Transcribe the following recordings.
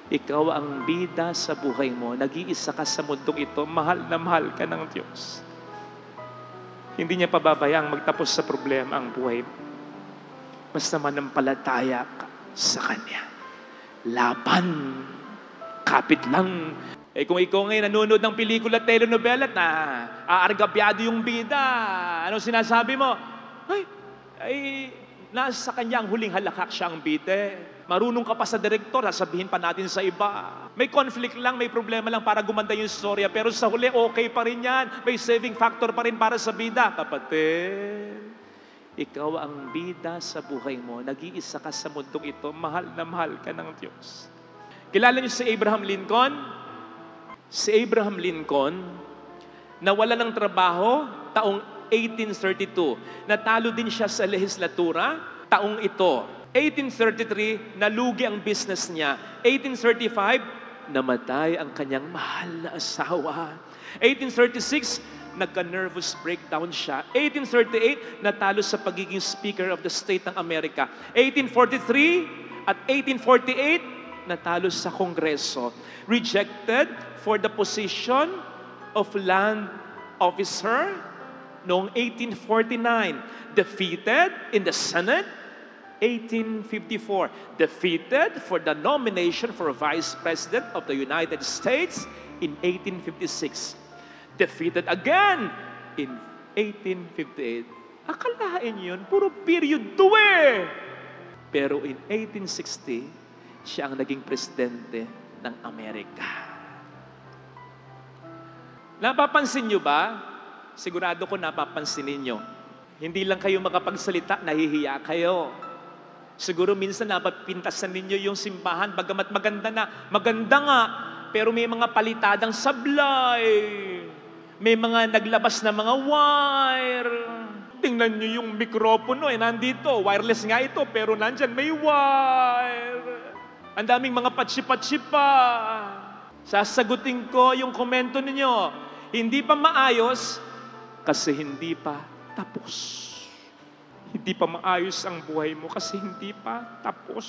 Ikaw ang bida sa buhay mo. Nag-iisa ka sa mundong ito. Mahal na mahal ka ng Diyos. Hindi niya pababayang magtapos sa problema ang buhay mo. Basta manampalataya ka sa Kanya. Laban. Kapit lang. Kung ikaw ngayon nanonood ng pelikula, telenovela na aargabyado yung bida, anong sinasabi mo? Nasa kanya ang huling halakak, siya ang bida. Marunong ka pa sa direktor, sasabihin pa natin sa iba. May conflict lang, may problema lang para gumanda yung storya, pero sa huli, okay pa rin yan. May saving factor pa rin para sa bida. Kapatid, ikaw ang bida sa buhay mo. Nag-iisa ka sa mundong ito. Mahal na mahal ka ng Diyos. Kilala niyo si Abraham Lincoln? Si Abraham Lincoln, nawala ng trabaho taong 1832. Natalo din siya sa lehislatura taong ito. 1833, nalugi ang business niya. 1835, namatay ang kanyang mahal na asawa. 1836, nagka-nervous breakdown siya. 1838, natalo sa pagiging Speaker of the State ng Amerika. 1843 at 1848, natalo sa Kongreso. Rejected for the position of land officer noong 1849. Defeated in the Senate, 1854. Defeated for the nomination for Vice President of the United States in 1856. Defeated again in 1858. Akalain yun, puro period 2 eh. Pero in 1860, siya ang naging presidente ng Amerika. Napapansin nyo ba? Sigurado ko napapansin ninyo. Hindi lang kayo makapagsalita, nahihiya kayo. Siguro minsan napapintasan ninyo yung simbahan, bagamat maganda nga, pero may mga palitadang sablay. May mga naglabas na mga wire. Tingnan nyo yung mikropono, nandito. Wireless nga ito, pero nandyan may wire. Ang daming mga patsi-patsi pa. Sasagutin ko yung komento ninyo. Hindi pa maayos kasi hindi pa tapos. Hindi pa maayos ang buhay mo kasi hindi pa tapos.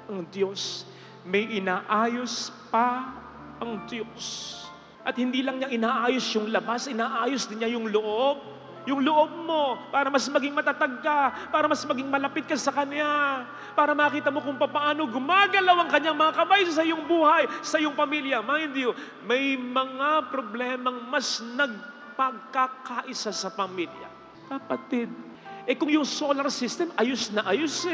Ang Diyos, may inaayos pa ang Diyos. At hindi lang niya inaayos yung labas, inaayos din niya yung loob. Yung loob mo, para mas maging matatag ka, para mas maging malapit ka sa Kanya, para makita mo kung paano gumagalaw ang Kanyang mga kamay sa iyong buhay, sa iyong pamilya. Mind you, may mga problemang mas nagpagkakaisa sa pamilya. Kapatid, kung yung solar system, ayos na ayos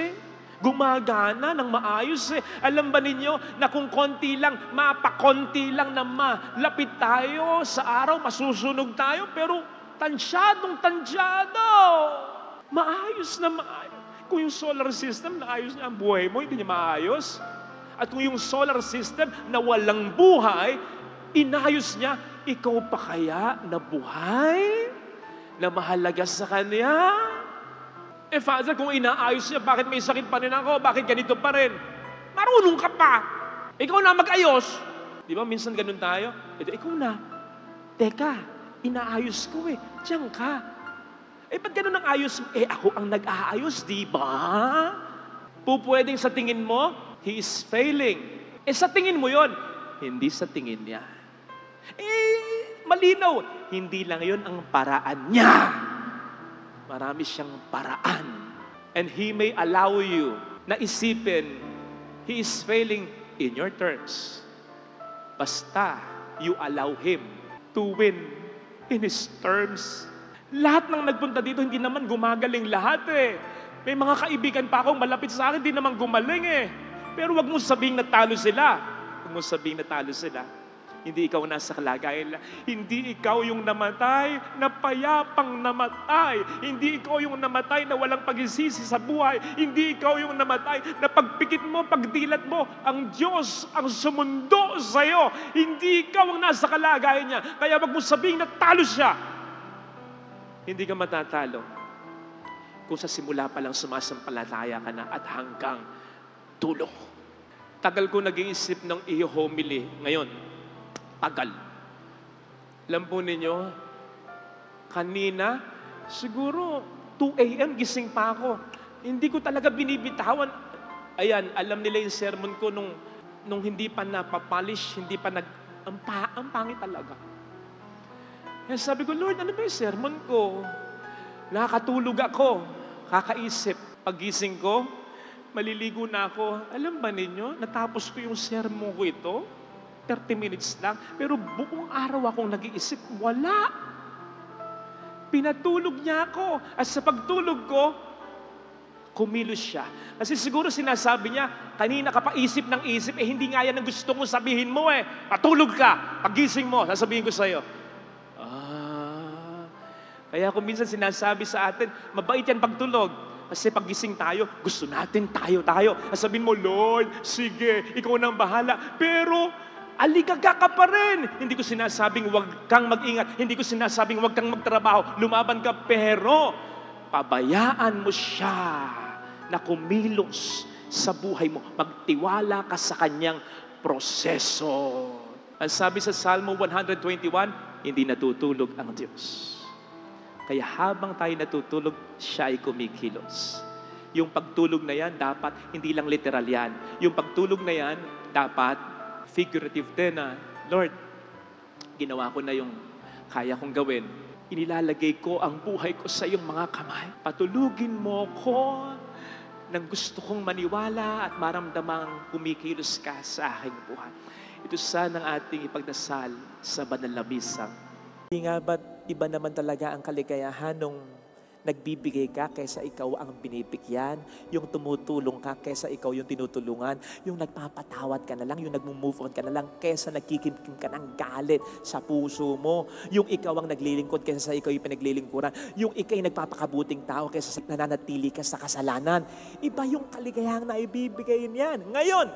gumagana ng maayos Alam ba ninyo na kung konti lang, mapakonti lang na malapit tayo sa araw, masusunog tayo, pero tansyadong maayos na maayos. Kung yung solar system, naayos niya ang buhay mo, hindi niya maayos. At kung yung solar system na walang buhay, inayos niya, ikaw pa kaya na buhay? Na mahalaga sa Kanya? Father, kung inaayos niya, bakit may sakit pa rin ako? Bakit ganito pa rin? Marunong ka pa. Ikaw na mag-ayos. Di ba, minsan ganun tayo? Ikaw na. Teka, inaayos ko Diyan ka. Ba't ganun ang ayos? Ako ang nag-aayos, di ba? Pupwedeng sa tingin mo, he is failing. Sa tingin mo yon, hindi sa tingin niya. Malinaw. Hindi lang yon ang paraan niya. Marami siyang paraan. And He may allow you na isipin, He is failing in your terms. Basta you allow Him to win in His terms. Lahat ng nagpunta dito, hindi naman gumagaling lahat May mga kaibigan pa akong malapit sa akin, hindi naman gumaling Pero wag mo sabihing natalo sila. Wag mo sabihing natalo sila. Hindi ikaw nasa kalagayan lang. Hindi ikaw yung namatay na payapang namatay. Hindi ikaw yung namatay na walang pagsisisi sa buhay. Hindi ikaw yung namatay na pagpikit mo, pagdilat mo, ang Diyos ang sumundo sa'yo. Hindi ikaw ang nasa kalagayan niya. Kaya wag mo sabihing natalo siya. Hindi ka matatalo. Kung sa simula pa lang sumasampalataya ka na at hanggang dulo. Tagal ko nag-iisip ng i-homily ngayon. Tagal. Alam po ninyo, kanina, siguro 2 a.m. gising pa ako. Hindi ko talaga binibitawan. Ayan, alam nila yung sermon ko nung nung hindi pa napapolish, hindi pa ang pangit talaga. Kaya sabi ko, Lord, ano ba yung sermon ko? Nakakatulog ako, kakaisip. Pagising ko, maliligo na ako. Alam ba ninyo, natapos ko yung sermon ko ito, 30 minutes lang, pero buong araw akong nag-iisip, wala. Pinatulog niya ako. At sa pagtulog ko, kumilos siya. Kasi siguro sinasabi niya, kanina ka pa isip ng isip, hindi nga yan ang gusto kong sabihin mo eh. Patulog ka, pagising mo, sasabihin ko sa'yo. Kaya kung minsan sinasabi sa atin, mabait yan pagtulog. Kasi pagising tayo, gusto natin tayo. Sabihin mo, Lord, sige, ikaw nang bahala. Pero, aligaga ka pa rin. Hindi ko sinasabing huwag kang mag-ingat. Hindi ko sinasabing huwag kang magtrabaho. Lumaban ka, pero pabayaan mo siya na kumilos sa buhay mo. Magtiwala ka sa kanyang proseso. Ang sabi sa Salmo 121, hindi natutulog ang Diyos. Kaya habang tayo natutulog, siya ay kumikilos. Yung pagtulog na yan, dapat hindi lang literal yan. Yung pagtulog na yan, dapat figurative din na, Lord, ginawa ko na yung kaya kong gawin. Inilalagay ko ang buhay ko sa iyong mga kamay. Patulugin mo ko nang gusto kong maniwala at maramdamang kumikilos ka sa aking buhay. Ito sana ang ating ipagdasal sa banal na misang. Hindi nga ba't iba naman talaga ang kaligayahan nung nagbibigay ka kaysa ikaw ang binibigyan, yung tumutulong ka kaysa ikaw yung tinutulungan, yung nagpapatawad ka na lang, yung nagmumove on ka na lang kaysa nagkikimkim ka ng galit sa puso mo, yung ikaw ang naglilingkod kaysa sa ikaw yung pinaglilingkuran, yung ikaw yung nagpapakabuting tao kaysa sa nananatili ka sa kasalanan. Iba yung kaligayahang na ibibigay niyan. Ngayon,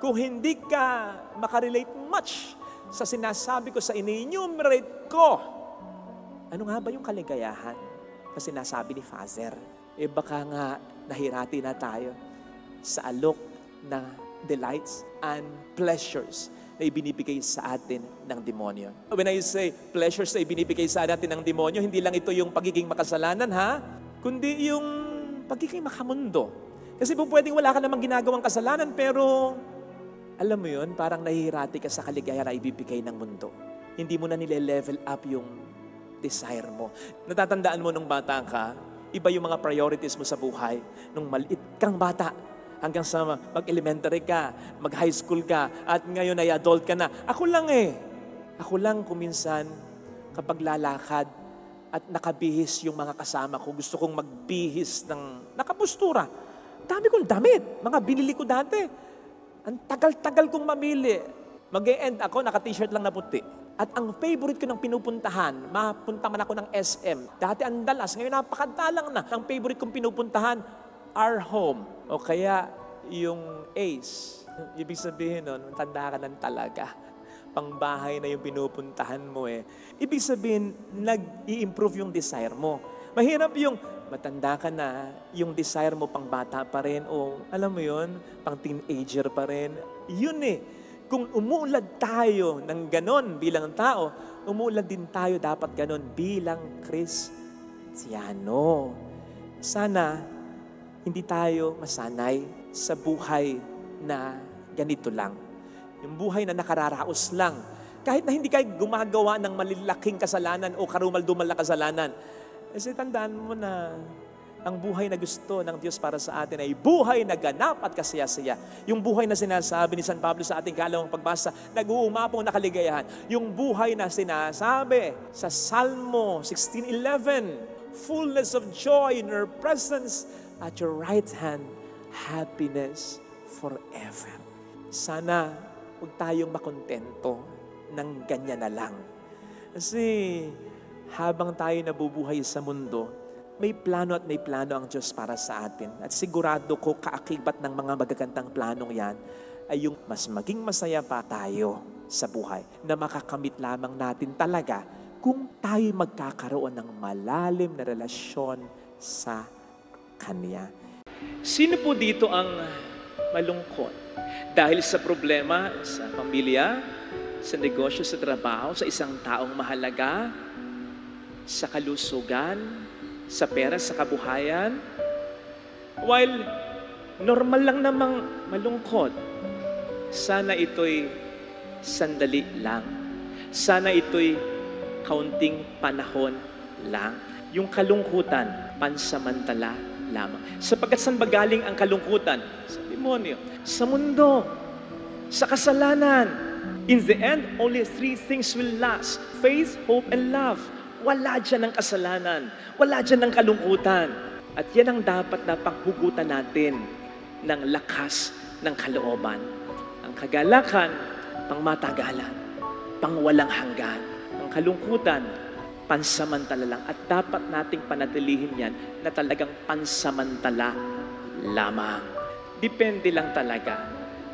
kung hindi ka makarelate much sa sinasabi ko, sa ini-enumerate ko, ano nga ba yung kaligayahan? Kasi nasabi ni Father, baka nga nahirati na tayo sa alok na delights and pleasures na ibinibigay sa atin ng demonyo. When I say pleasures na ibinibigay sa atin ng demonyo, hindi lang ito yung pagiging makasalanan, ha? Kundi yung pagiging makamundo. Kasi po pwedeng wala ka namang ginagawang kasalanan, pero alam mo yun, parang nahihirati ka sa kaligayahan na ibibigay ng mundo. Hindi mo na nile-level up yung desire mo. Natatandaan mo nung bata ka, iba yung mga priorities mo sa buhay. Nung maliit kang bata, hanggang sa mag-elementary ka, mag-high school ka, at ngayon ay adult ka na. Ako lang kuminsan, kapag lalakad at nakabihis yung mga kasama ko, gusto kong magbihis ng nakapustura. Dami kong damit, mga binili ko dati. Ang tagal-tagal kong mamili. Mag-e-end ako, naka-t-shirt lang na puti. At ang favorite ko ng pinupuntahan, mapunta man ako ng SM. Dati ang dalas, ngayon napakadalang na. Ang favorite kong pinupuntahan, our home. O kaya yung Ace. Ibig sabihin nun, tanda ka ng talaga. Pangbahay na yung pinupuntahan mo eh. Ibig sabihin, nag-i-improve yung desire mo. Mahirap yung matanda ka na, yung desire mo pang bata pa rin, o alam mo yun, pang teenager pa rin. Yun eh. Kung umuulad tayo ng ganon bilang tao, umuulad din tayo dapat ganon bilang Kristiyano. Sana hindi tayo masanay sa buhay na ganito lang. Yung buhay na nakararaos lang. Kahit na hindi kayo gumagawa ng malalaking kasalanan o karumal-dumal na kasalanan. Kasi tandaan mo na ang buhay na gusto ng Diyos para sa atin ay buhay na ganap at kasaya-saya. Yung buhay na sinasabi ni San Pablo sa ating kalawang pagbasa, nag-uumapong na kaligayahan. Yung buhay na sinasabi sa Salmo 16:11, fullness of joy in your presence, at your right hand, happiness forever. Sana huwag tayong makontento ng ganyan na lang. Kasi habang tayo nabubuhay sa mundo, may plano at may plano ang Diyos para sa atin. At sigurado ko kaakibat ng mga magagandang planong yan ay yung mas maging masaya pa tayo sa buhay na makakamit lamang natin talaga kung tayo magkakaroon ng malalim na relasyon sa Kanya. Sino po dito ang malungkot? Dahil sa problema sa pamilya, sa negosyo, sa trabaho, sa isang taong mahalaga, sa kalusugan, sa pera, sa kabuhayan. While normal lang namang malungkot, sana ito'y sandali lang. Sana ito'y kaunting panahon lang. Yung kalungkutan, pansamantala lamang. Sapagkat saan ba galing ang kalungkutan? Sa demonyo, sa mundo, sa kasalanan. In the end, only three things will last: faith, hope, and love. Wala dyan ang kasalanan. Wala dyan ang kalungkutan. At yan ang dapat na panghugutan natin ng lakas ng kalooban. Ang kagalakan, pangmatagalan, pangwalang hanggan. Ang kalungkutan, pansamantala lang. At dapat nating panatilihin yan na talagang pansamantala lamang. Depende lang talaga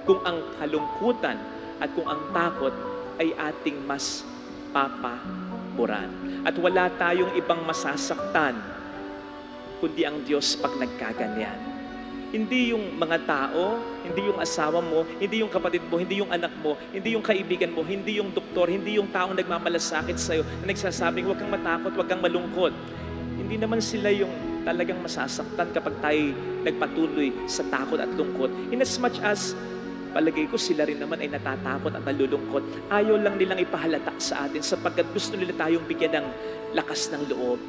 kung ang kalungkutan at kung ang takot ay ating mas papaboran. At wala tayong ibang masasaktan kundi ang Diyos pag nagkaganyan. Hindi yung mga tao, hindi yung asawa mo, hindi yung kapatid mo, hindi yung anak mo, hindi yung kaibigan mo, hindi yung doktor, hindi yung taong nagmamalasakit sa'yo na nagsasabing huwag kang matakot, huwag kang malungkot. Hindi naman sila yung talagang masasaktan kapag tayo nagpatuloy sa takot at lungkot. In as much as palagay ko sila rin naman ay natatakot at nalulungkot, ayaw lang nilang ipahalata sa atin sapagkat gusto nila tayong bigyan ng lakas ng loob.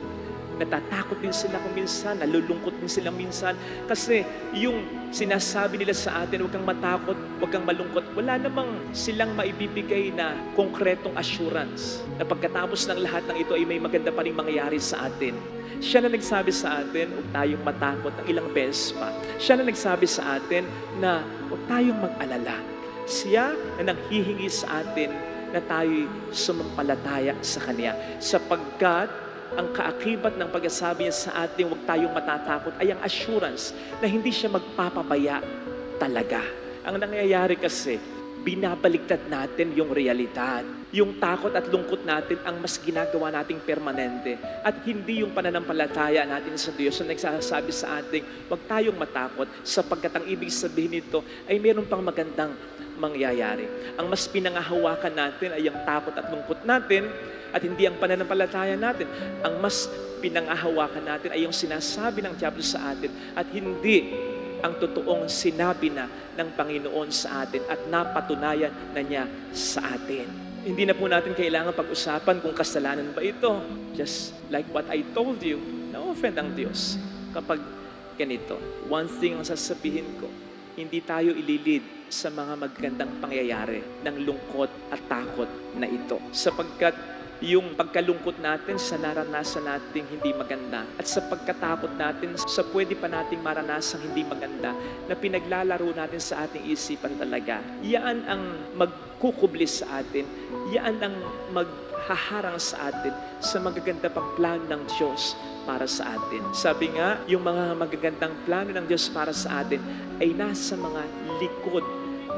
Natatakot din sila kung minsan, nalulungkot din sila minsan. Kasi yung sinasabi nila sa atin, huwag kang matakot, huwag kang malungkot, wala namang silang maibibigay na konkretong assurance na pagkatapos ng lahat ng ito ay may maganda pa rin mangyayari sa atin. Siya na nagsabi sa atin, huwag tayong matakot ng ilang beses pa. Siya na nagsabi sa atin na huwag tayong mag-alala. Siya na nanghihingi sa atin na tayo'y sumampalataya sa Kanya. Sapagkat ang kaakibat ng pagsasabi niya sa atin, huwag tayong matatakot, ay ang assurance na hindi siya magpapabaya talaga. Ang nangyayari kasi, binabaliktad natin yung realidad. Yung takot at lungkot natin ang mas ginagawa nating permanente. At hindi yung pananampalataya natin sa Diyos na nagsasabi sa atin, huwag tayong matakot sapagkat ang ibig sabihin nito ay meron pang magandang mangyayari. Ang mas pinangahawakan natin ay ang takot at lungkot natin at hindi ang pananampalataya natin. Ang mas pinangahawakan natin ay yung sinasabi ng diablo sa atin at hindi ang totoong sinabi na ng Panginoon sa atin at napatunayan na niya sa atin. Hindi na po natin kailangan pag-usapan kung kasalanan ba ito. Just like what I told you, na-offend ang Diyos kapag ganito. One thing ang sasabihin ko, hindi tayo ililid sa mga magagandang pangyayari ng lungkot at takot na ito. Sapagkat yung pagkalungkot natin sa naranasan nating hindi maganda at sa pagkatakot natin sa pwede pa nating maranasang hindi maganda na pinaglalaro natin sa ating isipan talaga. Yan ang magkukublis sa atin. Yan ang maghaharang sa atin sa magaganda pang plano ng Diyos para sa atin. Sabi nga, yung mga magagandang plano ng Diyos para sa atin ay nasa mga likod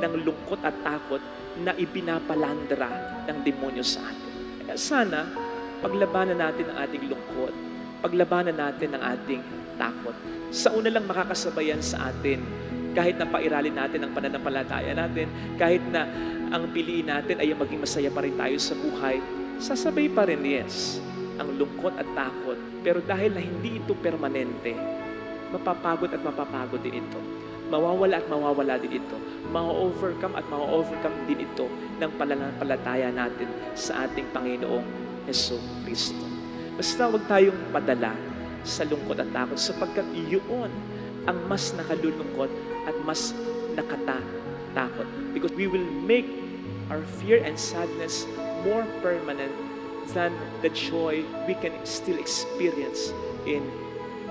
ng lungkot at takot na ibinapalandra ng demonyo sa atin. Kaya sana, paglabanan natin ang ating lungkot, paglabanan natin ang ating takot. Sa una lang makakasabayan sa atin, kahit na pairalin natin ang pananampalataya natin, kahit na ang piliin natin ay maging masaya pa rin tayo sa buhay, sasabay pa rin, yes, ang lungkot at takot. Pero dahil na hindi ito permanente, mapapagod at mapapagod din ito. Mawawala at mawawala din ito. Ma-overcome at ma-overcome din ito ng pananampalataya natin sa ating Panginoong Jesucristo. Basta huwag tayong padala sa lungkot at takot sapagkat iyon ang mas nakalulungkot at mas nakatatakot. Because we will make our fear and sadness more permanent than the joy we can still experience in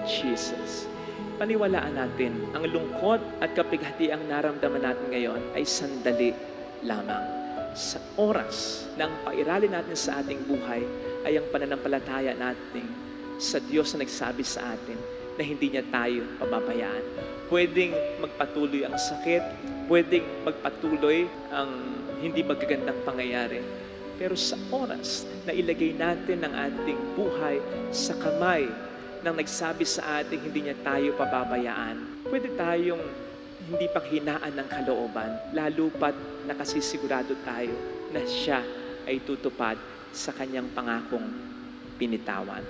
Jesus. Paniwalaan natin, ang lungkot at kapighatiang naramdaman natin ngayon ay sandali lamang. Sa oras ng pairalin natin sa ating buhay ay ang pananampalataya natin sa Diyos na nagsabi sa atin na hindi niya tayo pababayaan. Pwedeng magpatuloy ang sakit, pwedeng magpatuloy ang hindi magagandang pangyayari. Pero sa oras na ilagay natin ang ating buhay sa kamay nang nagsabi sa atin hindi niya tayo pababayaan, pwede tayong hindi panghinaan ng kalooban, lalo pat nakasisigurado tayo na siya ay tutupad sa kanyang pangakong binitawan.